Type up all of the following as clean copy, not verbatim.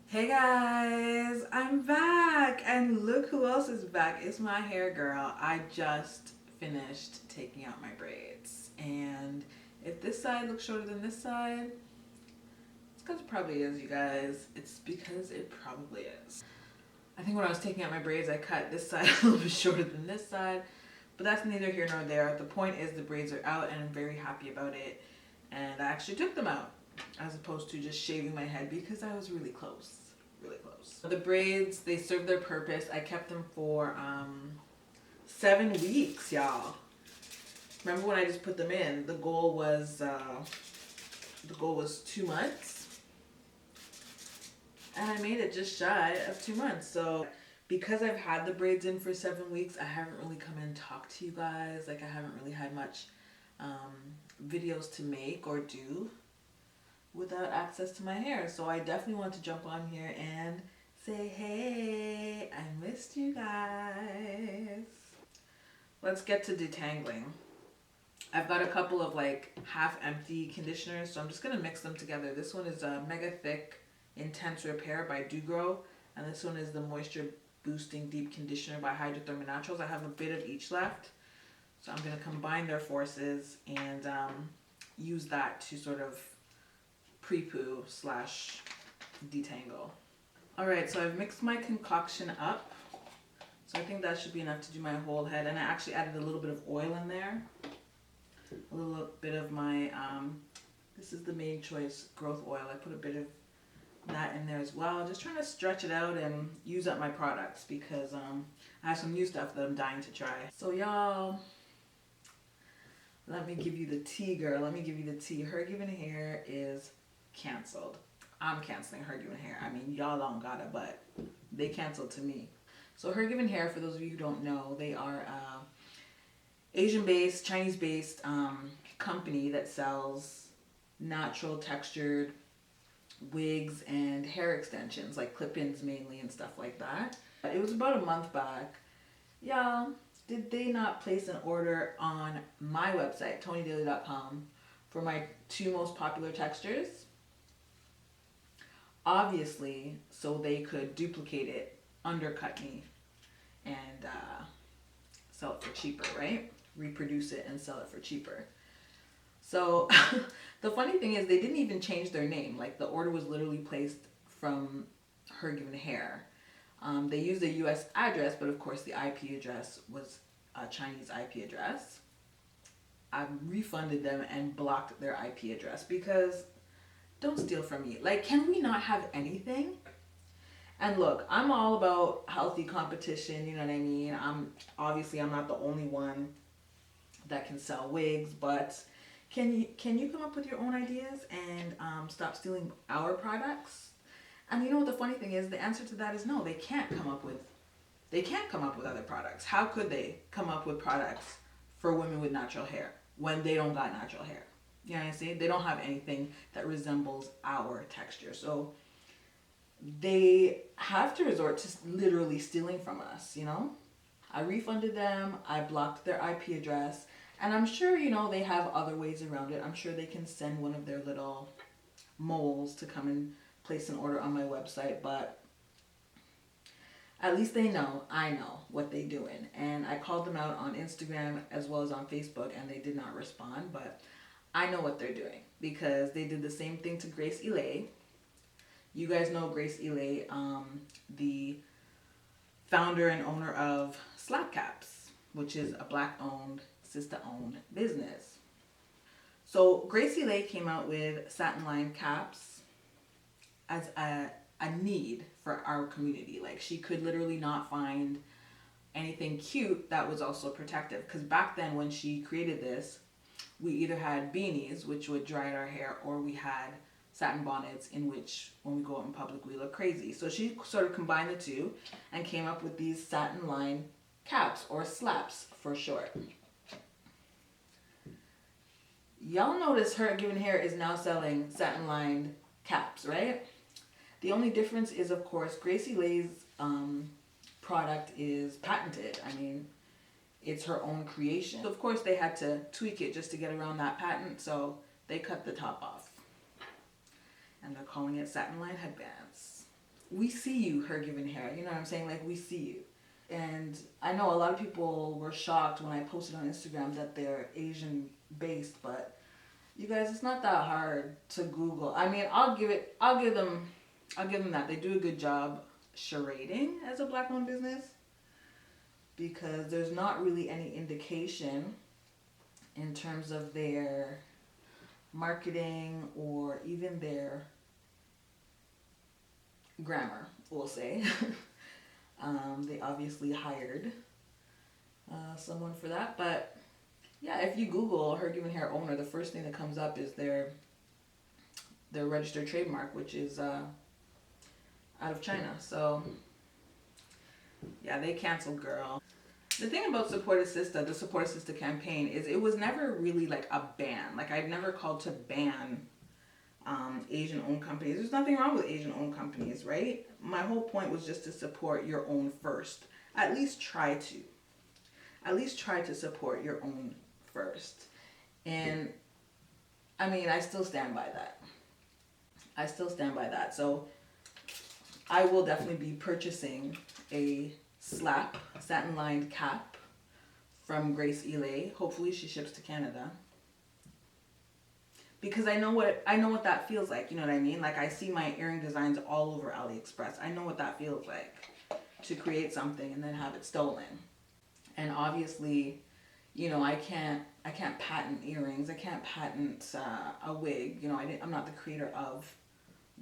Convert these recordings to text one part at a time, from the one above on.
Hey guys, I'm back and look who else is back. It's my hair girl. I just finished taking out my braids, and if this side looks shorter than this side, it's because it probably is, you guys. It's because it probably is. I think when I was taking out my braids, I cut this side a little bit shorter than this side, but that's neither here nor there. The point is the braids are out and I'm very happy about it, and I actually took them out as opposed to just shaving my head because I was really close. Really close. The braids, they serve their purpose. I kept them for 7 weeks, y'all. Remember when I just put them in? The goal was 2 months, and I made it just shy of 2 months. So because I've had the braids in for 7 weeks, I haven't really come in and talked to you guys. Like, I haven't really had much videos to make or do without access to my hair. So I definitely want to jump on here and say, hey, I missed you guys. Let's get to detangling. I've got a couple of like half empty conditioners, so I'm just gonna mix them together. This one is a Mega Thick Intense Repair by Do Grow, and this one is the Moisture Boosting Deep Conditioner by Hydrothermal Naturals. I have a bit of each left, so I'm gonna combine their forces and use that to sort of pre-poo slash detangle. Alright, so I've mixed my concoction up. So I think that should be enough to do my whole head. And I actually added a little bit of oil in there. A little bit of my, this is the Made Choice Growth Oil. I put a bit of that in there as well. Just trying to stretch it out and use up my products because I have some new stuff that I'm dying to try. So y'all, let me give you the tea, girl. Let me give you the tea. Hergivenhair is canceled. I'm canceling Hergivenhair. I mean, y'all don't gotta, but they canceled to me. So Hergivenhair, for those of you who don't know, they are Asian-based, Chinese-based company that sells natural textured wigs and hair extensions, like clip-ins mainly and stuff like that. It was about a month back. Y'all, did they not place an order on my website, ToniDaley.com, for my 2 most popular textures? Obviously, so they could duplicate it, undercut me, and sell it for cheaper, right? Reproduce it and sell it for cheaper. So the funny thing is they didn't even change their name. Like, the order was literally placed from Hergivenhair. They used a US address, but of course the IP address was a Chinese IP address. I refunded them and blocked their IP address because don't steal from me. Like, can we not have anything? And look, I'm all about healthy competition, you know what I mean? I'm not the only one that can sell wigs, but can you come up with your own ideas and stop stealing our products? And you know what the funny thing is? The answer to that is no. They can't come up with other products. How could they come up with products for women with natural hair when they don't got natural hair? You know what I'm saying? They don't have anything that resembles our texture. So they have to resort to literally stealing from us, you know? I refunded them, I blocked their IP address, and I'm sure, you know, they have other ways around it. I'm sure they can send one of their little moles to come and place an order on my website, but at least they know, I know what they're doing. And I called them out on Instagram as well as on Facebook, and they did not respond, but I know what they're doing because they did the same thing to Grace Elay. You guys know Grace Elay, the founder and owner of Slap Caps, which is a Black-owned, sister-owned business. So Grace Elay came out with satin line caps as a need for our community. Like, she could literally not find anything cute that was also protective. Because back then when she created this, we either had beanies, which would dry out our hair, or we had satin bonnets in which when we go out in public we look crazy. So she sort of combined the two and came up with these satin line caps, or slaps for short. Y'all notice Hergivenhair is now selling satin lined caps, right? The only difference is, of course, Gracie Lay's product is patented. I mean, it's her own creation. So of course they had to tweak it just to get around that patent, so they cut the top off. And they're calling it satin line headbands. we see you, Hergivenhair. You know what I'm saying? Like, we see you. And I know a lot of people were shocked when I posted on Instagram that they're Asian based, but you guys, it's not that hard to Google. I mean, I'll give them that. They do a good job charading as a black owned business, because there's not really any indication in terms of their marketing or even their grammar, we'll say. They obviously hired someone for that, but yeah, if you Google Hergivenhair owner, the first thing that comes up is their registered trademark, which is out of China. So yeah, they canceled, girl. The thing about the Support Assista campaign, is it was never really like a ban. Like, I've never called to ban Asian-owned companies. There's nothing wrong with Asian-owned companies, right? My whole point was just to support your own first. At least try to. At least try to support your own first. And, I mean, I still stand by that. So, I will definitely be purchasing a slap satin-lined cap from Grace Elay. Hopefully she ships to Canada. Because I know what that feels like, you know what I mean? Like, I see my earring designs all over AliExpress. I know what that feels like, to create something and then have it stolen. And obviously, you know, I can't patent earrings. I can't patent a wig. You know, I'm not the creator of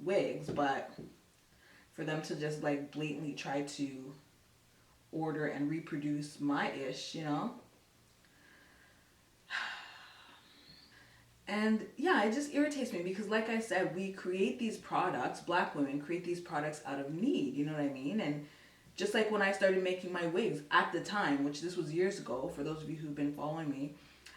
wigs, but for them to just like blatantly try to order and reproduce my ish, you know. And yeah, it just irritates me because, like I said, we create these products, black women create these products out of need, you know what I mean? And just like when I started making my wigs at the time, which this was years ago, for those of you who've been following me,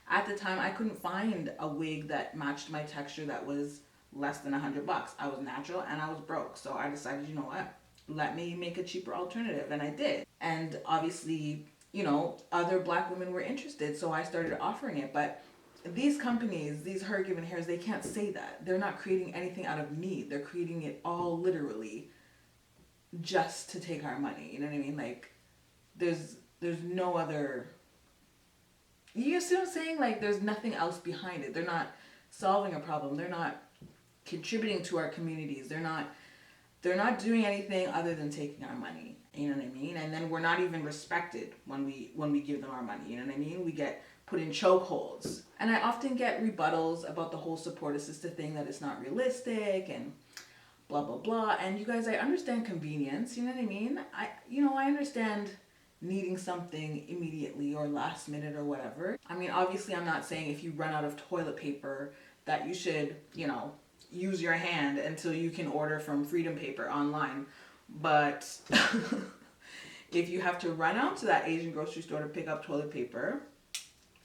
at the time I couldn't find a wig that matched my texture that was less than $100. I was natural and I was broke. So I decided, you know what, let me make a cheaper alternative, and I did. And obviously, you know, other black women were interested, so I started offering it. But these companies, these Hergivenhairs, they can't say that. They're not creating anything out of need. They're creating it all literally just to take our money. You know what I mean? Like, there's no other... You see what I'm saying? Like, there's nothing else behind it. They're not solving a problem. They're not contributing to our communities. They're not doing anything other than taking our money. You know what I mean? And then we're not even respected when we give them our money. You know what I mean? We get put in chokeholds. And I often get rebuttals about the whole Support Assista thing, that it's not realistic and blah, blah, blah. And you guys, I understand convenience. You know what I mean? I understand needing something immediately or last minute or whatever. I mean, obviously, I'm not saying if you run out of toilet paper that you should, you know, use your hand until you can order from Freedom Paper online. But if you have to run out to that Asian grocery store to pick up toilet paper,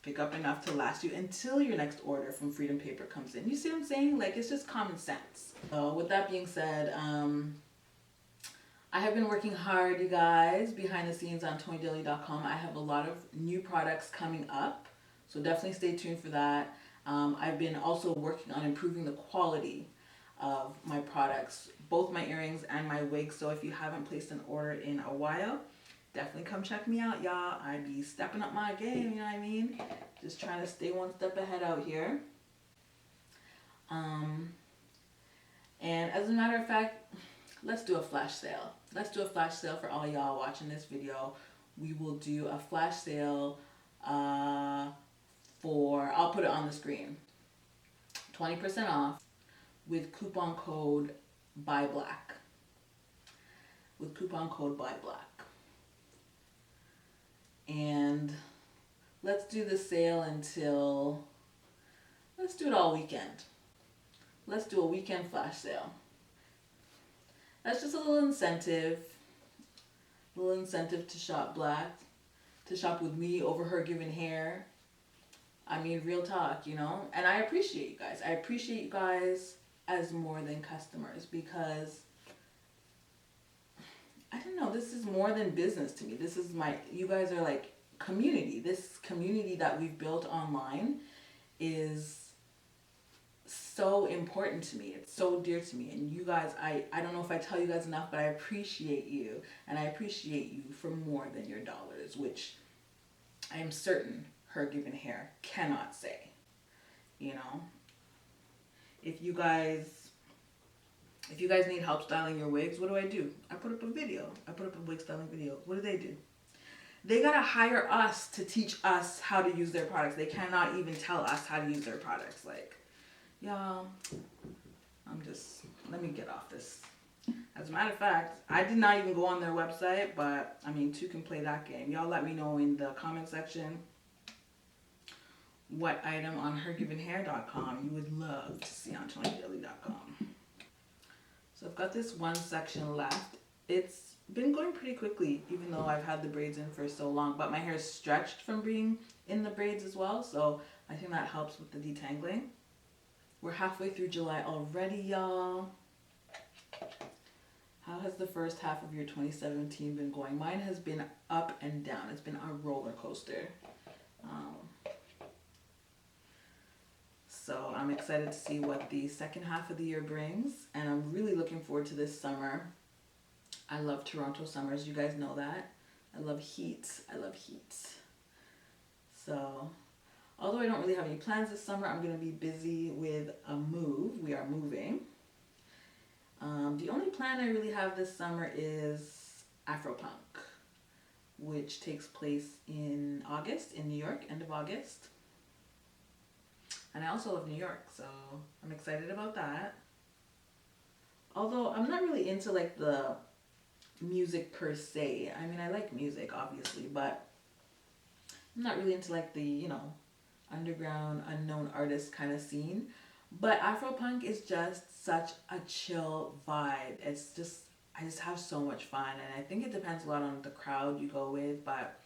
pick up enough to last you until your next order from Freedom Paper comes in. You see what I'm saying? Like, it's just common sense. So with that being said, I have been working hard, you guys, behind the scenes on ToniDaley.com. I have a lot of new products coming up, so definitely stay tuned for that. I've been also working on improving the quality of my products, both my earrings and my wigs. So if you haven't placed an order in a while, definitely come check me out, y'all. I be stepping up my game, you know what I mean? Just trying to stay one step ahead out here. And as a matter of fact, let's do a flash sale. Let's do a flash sale for all y'all watching this video. We will do a flash sale for, I'll put it on the screen, 20% off with coupon code BUYBLACK. With coupon code BUYBLACK. And let's do the sale until, let's do it all weekend. Let's do a weekend flash sale. That's just a little incentive to shop black, to shop with me over Hergivenhair. I mean, real talk, you know? And I appreciate you guys. I appreciate you guys as more than customers, because I don't know, this is more than business to me. This is you guys are like community. This community that we've built online is so important to me. It's so dear to me. And you guys, I don't know if I tell you guys enough, but I appreciate you. And I appreciate you for more than your dollars, which I am certain Hergivenhair cannot say. You know? If you guys need help styling your wigs, what do? I put up a video. I put up a wig styling video. What do? They gotta hire us to teach us how to use their products. They cannot even tell us how to use their products. Like, y'all, let me get off this. As a matter of fact, I did not even go on their website, but I mean, two can play that game. Y'all let me know in the comment section what item on hergivenhair.com you would love to see on ToniDaley.com. So I've got this one section left. It's been going pretty quickly, even though I've had the braids in for so long, but my hair is stretched from being in the braids as well, so I think that helps with the detangling. We're halfway through July already, y'all. How has the first half of your 2017 been going? Mine has been up and down. It's been a roller coaster. So I'm excited to see what the second half of the year brings, and I'm really looking forward to this summer. I love Toronto summers, you guys know that. I love heat. So, although I don't really have any plans this summer, I'm going to be busy with a move. We are moving. The only plan I really have this summer is Afropunk, which takes place in August, in New York, end of August. And I also love New York, so I'm excited about that. Although I'm not really into like the music per se. I mean, I like music obviously, but I'm not really into like the, you know, underground, unknown artist kind of scene. But Afropunk is just such a chill vibe. It's just, I just have so much fun, and I think it depends a lot on the crowd you go with, but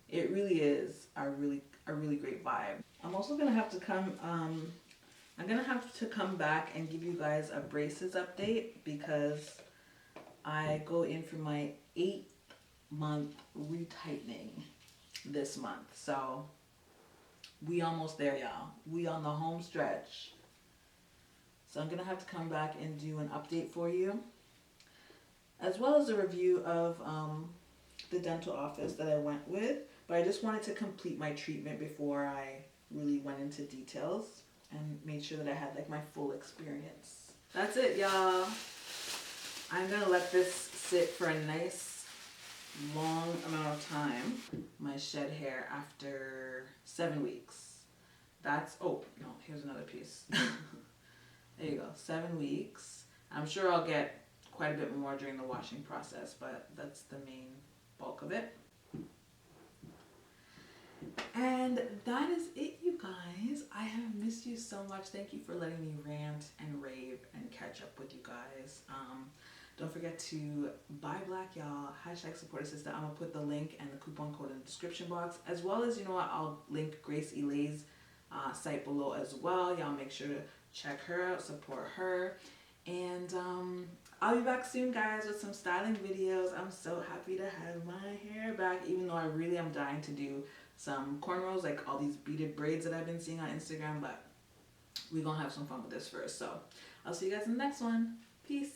it really is a really great vibe. I'm also gonna have to come I'm gonna have to come back and give you guys a braces update, because I go in for my 8-month retightening this month. So we almost there, y'all. We on the home stretch. So I'm gonna have to come back and do an update for you, as well as a review of the dental office that I went with. But I just wanted to complete my treatment before I really went into details and made sure that I had like my full experience. That's it, y'all. I'm gonna let this sit for a nice long amount of time. My shed hair after 7 weeks. That's, oh no, here's another piece. There you go, 7 weeks. I'm sure I'll get quite a bit more during the washing process, but that's the main bulk of it. And that is it, you guys. I have missed you so much. Thank you for letting me rant and rave and catch up with you guys. Don't forget to buy black, y'all. #support a sister. I'm gonna put the link and the coupon code in the description box, as well as, you know what, I'll link Grace Elay's site below as well. Y'all make sure to check her out, support her, and I'll be back soon, guys, with some styling videos. I'm so happy to have my hair back, even though I really am dying to do some cornrows, like all these beaded braids that I've been seeing on Instagram, but we're gonna have some fun with this first. So I'll see you guys in the next one. Peace.